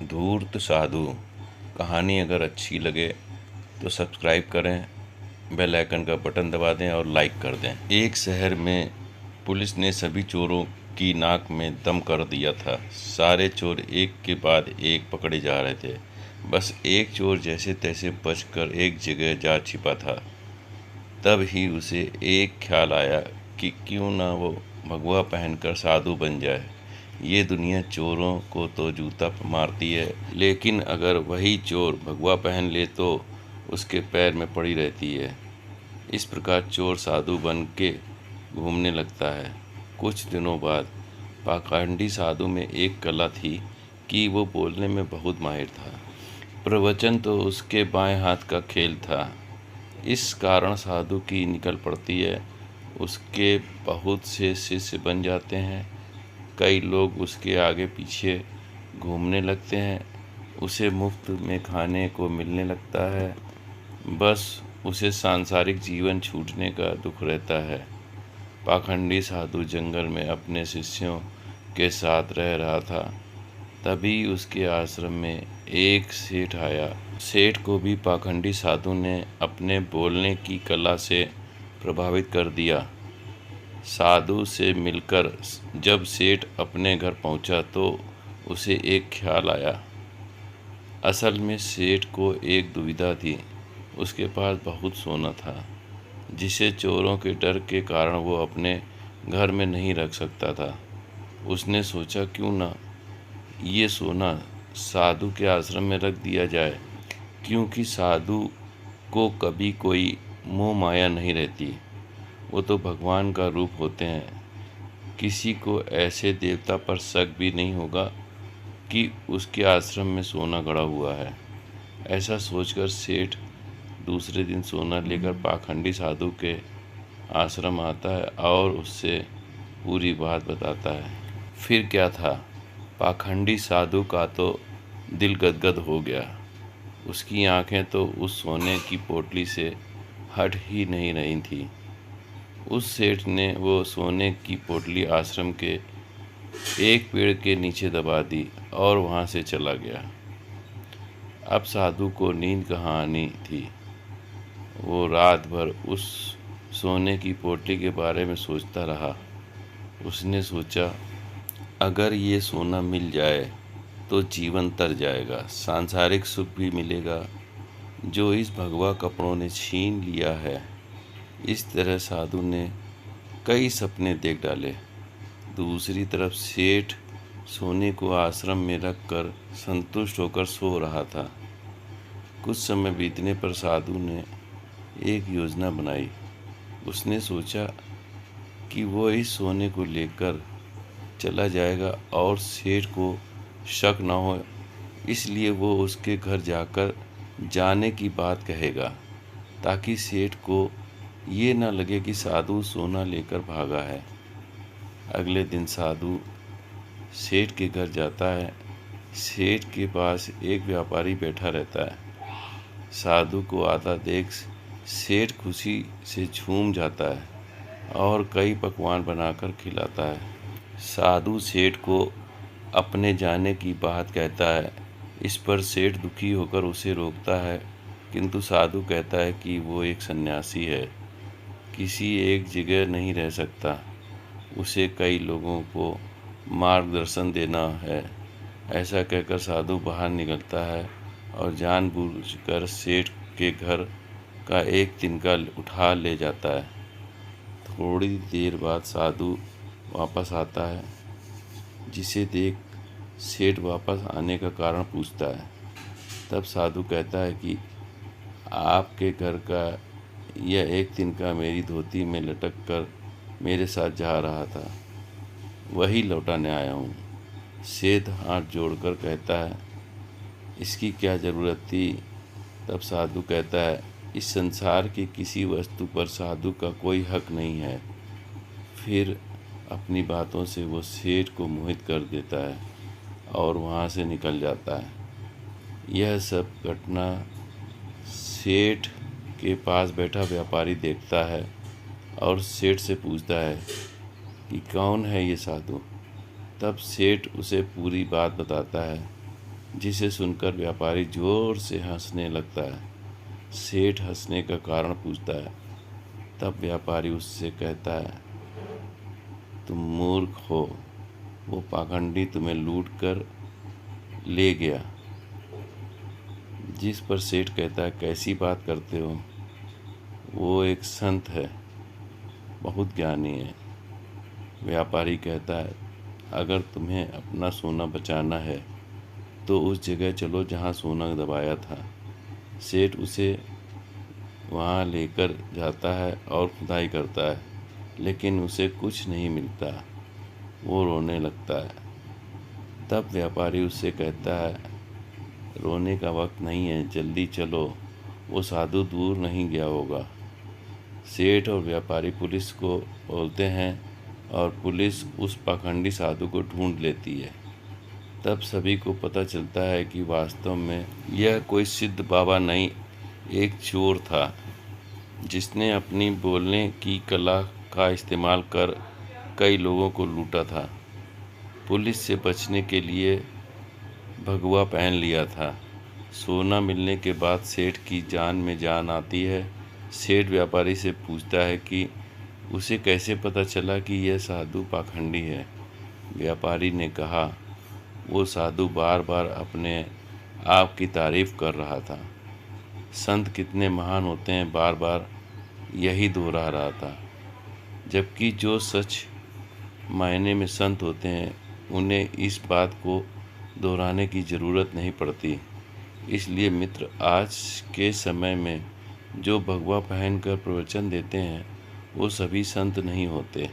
धूर्त साधु कहानी अगर अच्छी लगे तो सब्सक्राइब करें, बेल आइकन का बटन दबा दें और लाइक कर दें। एक शहर में पुलिस ने सभी चोरों की नाक में दम कर दिया था। सारे चोर एक के बाद एक पकड़े जा रहे थे। बस एक चोर जैसे तैसे बचकर एक जगह जा छिपा था। तब ही उसे एक ख्याल आया कि क्यों ना वो भगवा पहनकर साधु बन जाए। ये दुनिया चोरों को तो जूता मारती है, लेकिन अगर वही चोर भगवा पहन ले तो उसके पैर में पड़ी रहती है। इस प्रकार चोर साधु बन के घूमने लगता है। कुछ दिनों बाद पाखंडी साधु में एक कला थी कि वो बोलने में बहुत माहिर था। प्रवचन तो उसके बाएं हाथ का खेल था। इस कारण साधु की निकल पड़ती है। उसके बहुत से शिष्य बन जाते हैं। कई लोग उसके आगे पीछे घूमने लगते हैं। उसे मुफ्त में खाने को मिलने लगता है। बस उसे सांसारिक जीवन छूटने का दुख रहता है। पाखंडी साधु जंगल में अपने शिष्यों के साथ रह रहा था। तभी उसके आश्रम में एक सेठ आया। सेठ को भी पाखंडी साधु ने अपने बोलने की कला से प्रभावित कर दिया। साधु से मिलकर जब सेठ अपने घर पहुंचा तो उसे एक ख्याल आया। असल में सेठ को एक दुविधा थी। उसके पास बहुत सोना था, जिसे चोरों के डर के कारण वो अपने घर में नहीं रख सकता था। उसने सोचा क्यों ना ये सोना साधु के आश्रम में रख दिया जाए, क्योंकि साधु को कभी कोई मोह माया नहीं रहती। वो तो भगवान का रूप होते हैं। किसी को ऐसे देवता पर शक भी नहीं होगा कि उसके आश्रम में सोना गड़ा हुआ है। ऐसा सोचकर सेठ दूसरे दिन सोना लेकर पाखंडी साधु के आश्रम आता है और उससे पूरी बात बताता है। फिर क्या था, पाखंडी साधु का तो दिल गदगद हो गया। उसकी आंखें तो उस सोने की पोटली से हट ही नहीं रही थी। उस सेठ ने वो सोने की पोटली आश्रम के एक पेड़ के नीचे दबा दी और वहाँ से चला गया। अब साधु को नींद कहाँ आनी थी। वो रात भर उस सोने की पोटली के बारे में सोचता रहा। उसने सोचा, अगर ये सोना मिल जाए तो जीवन तर जाएगा, सांसारिक सुख भी मिलेगा जो इस भगवा कपड़ों ने छीन लिया है। इस तरह साधु ने कई सपने देख डाले। दूसरी तरफ सेठ सोने को आश्रम में रख कर संतुष्ट होकर सो रहा था। कुछ समय बीतने पर साधु ने एक योजना बनाई। उसने सोचा कि वो इस सोने को लेकर चला जाएगा और सेठ को शक न हो, इसलिए वो उसके घर जाकर जाने की बात कहेगा, ताकि सेठ को ये न लगे कि साधु सोना लेकर भागा है। अगले दिन साधु सेठ के घर जाता है। सेठ के पास एक व्यापारी बैठा रहता है। साधु को आता देख सेठ खुशी से झूम जाता है और कई पकवान बनाकर खिलाता है। साधु सेठ को अपने जाने की बात कहता है। इस पर सेठ दुखी होकर उसे रोकता है, किंतु साधु कहता है कि वो एक सन्यासी है, किसी एक जगह नहीं रह सकता। उसे कई लोगों को मार्गदर्शन देना है। ऐसा कहकर साधु बाहर निकलता है और जानबूझकर सेठ के घर का एक तिनका उठा ले जाता है। थोड़ी देर बाद साधु वापस आता है, जिसे देख सेठ वापस आने का कारण पूछता है। तब साधु कहता है कि आपके घर का यह एक तिनका मेरी धोती में लटक कर मेरे साथ जा रहा था, वही लौटाने आया हूँ। सेठ हाथ जोड़कर कहता है, इसकी क्या ज़रूरत थी। तब साधु कहता है, इस संसार की किसी वस्तु पर साधु का कोई हक नहीं है। फिर अपनी बातों से वो सेठ को मोहित कर देता है और वहाँ से निकल जाता है। यह सब घटना सेठ के पास बैठा व्यापारी देखता है और सेठ से पूछता है कि कौन है ये साधु। तब सेठ उसे पूरी बात बताता है। जिसे सुनकर व्यापारी जोर से हंसने लगता है। सेठ हंसने का कारण पूछता है। तब व्यापारी उससे कहता है, तुम मूर्ख हो, वो पाखंडी तुम्हें लूट कर ले गया। जिस पर सेठ कहता है, कैसी बात करते हो, वो एक संत है, बहुत ज्ञानी है। व्यापारी कहता है, अगर तुम्हें अपना सोना बचाना है तो उस जगह चलो जहाँ सोना दबाया था। सेठ उसे वहाँ लेकर जाता है और खुदाई करता है, लेकिन उसे कुछ नहीं मिलता। वो रोने लगता है। तब व्यापारी उससे कहता है, रोने का वक्त नहीं है, जल्दी चलो, वो साधु दूर नहीं गया होगा। सेठ और व्यापारी पुलिस को बोलते हैं और पुलिस उस पाखंडी साधु को ढूंढ लेती है। तब सभी को पता चलता है कि वास्तव में यह कोई सिद्ध बाबा नहीं, एक चोर था जिसने अपनी बोलने की कला का इस्तेमाल कर कई लोगों को लूटा था। पुलिस से बचने के लिए भगवा पहन लिया था। सोना मिलने के बाद सेठ की जान में जान आती है। सेठ व्यापारी से पूछता है कि उसे कैसे पता चला कि यह साधु पाखंडी है। व्यापारी ने कहा, वो साधु बार बार अपने आप की तारीफ कर रहा था। संत कितने महान होते हैं, बार बार यही दोहरा रहा था। जबकि जो सच मायने में संत होते हैं, उन्हें इस बात को दोहराने की ज़रूरत नहीं पड़ती। इसलिए मित्र, आज के समय में जो भगवा पहनकर प्रवचन देते हैं, वो सभी संत नहीं होते।